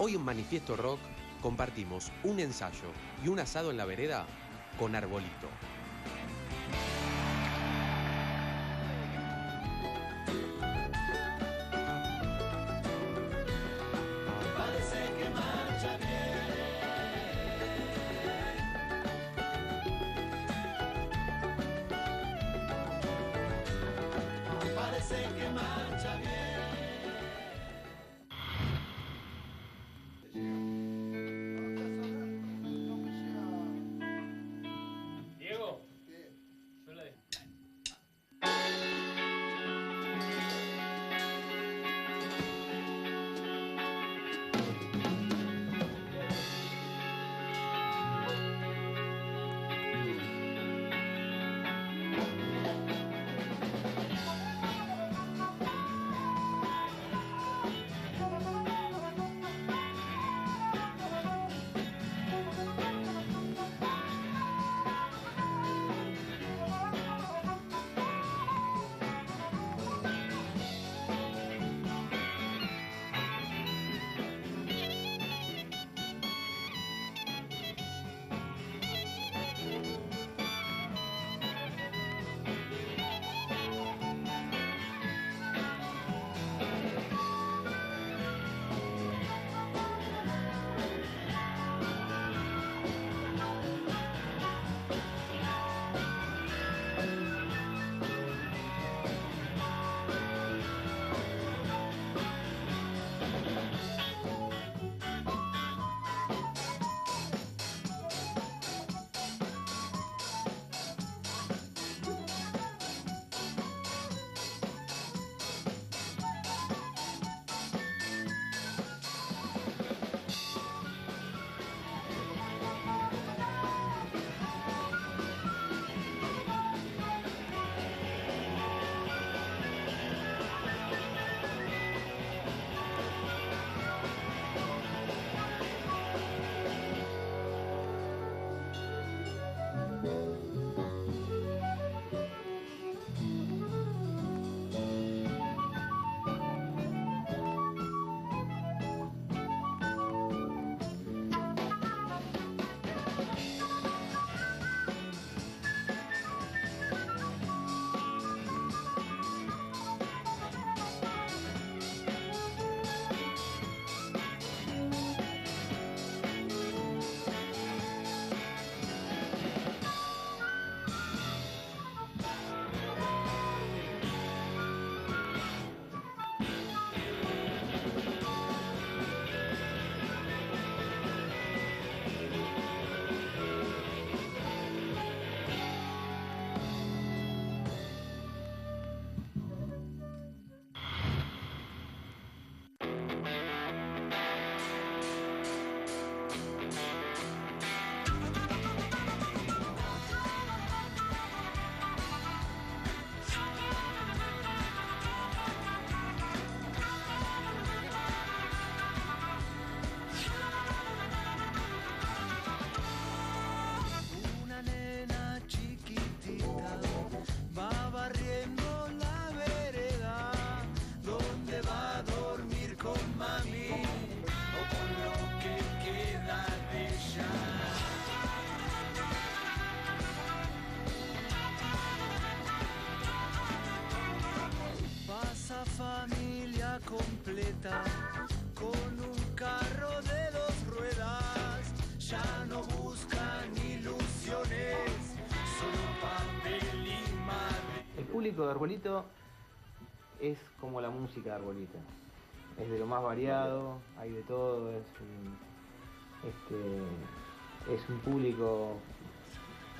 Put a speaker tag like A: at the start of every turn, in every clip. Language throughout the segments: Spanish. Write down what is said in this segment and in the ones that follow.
A: Hoy en Manifiesto Rock compartimos un ensayo y un asado en la vereda con Arbolito.
B: Parece que marcha bien. Parece que marcha bien.
C: Diego, yo la de...
B: Una nena chiquitita va barriendo la vereda donde va a dormir con mami o con lo que queda de ella. Pasa familia completa con un carro de dos ruedas, ya no buscan ilusiones, solo papel y madre.
D: El público de Arbolito es como la música de Arbolito. Es de lo más variado, hay de todo, es un público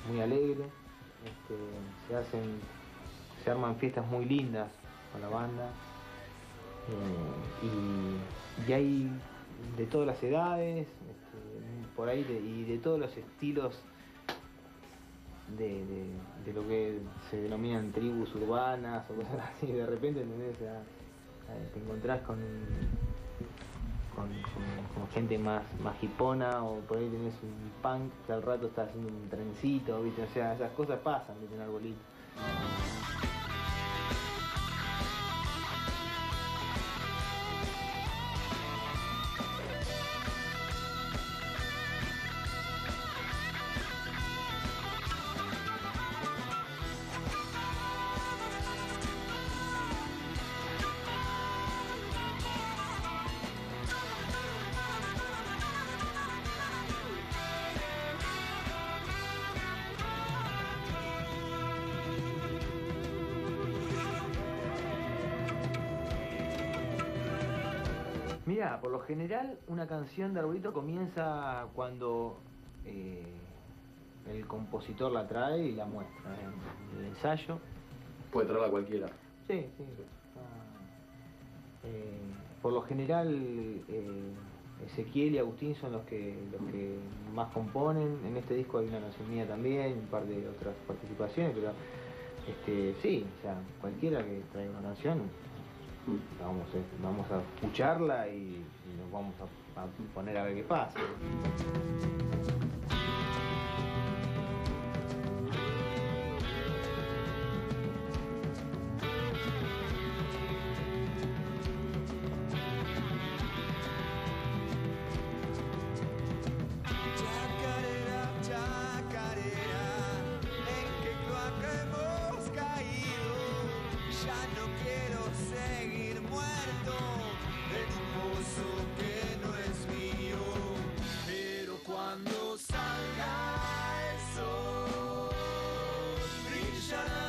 D: muy alegre, se arman fiestas muy lindas con la banda, y hay de todas las edades, por ahí y de todos los estilos de lo que se denominan tribus urbanas o cosas así. De repente, ¿entendés? Te encontrás con gente más hipona, o por ahí tenés un punk que al rato está haciendo un trencito, ¿viste? O sea, esas cosas pasan, ¿viste? En Arbolito. Mira, por lo general una canción de Arbolito comienza cuando el compositor la trae y la muestra en el ensayo.
E: Puede traerla cualquiera.
D: Sí, sí. Por lo general Ezequiel y Agustín son los que más componen. En este disco hay una canción mía también, un par de otras participaciones, pero sí, o sea, cualquiera que traiga una canción, vamos a escucharla y nos vamos a poner a ver qué pasa.
B: Cuando salga el sol, brillará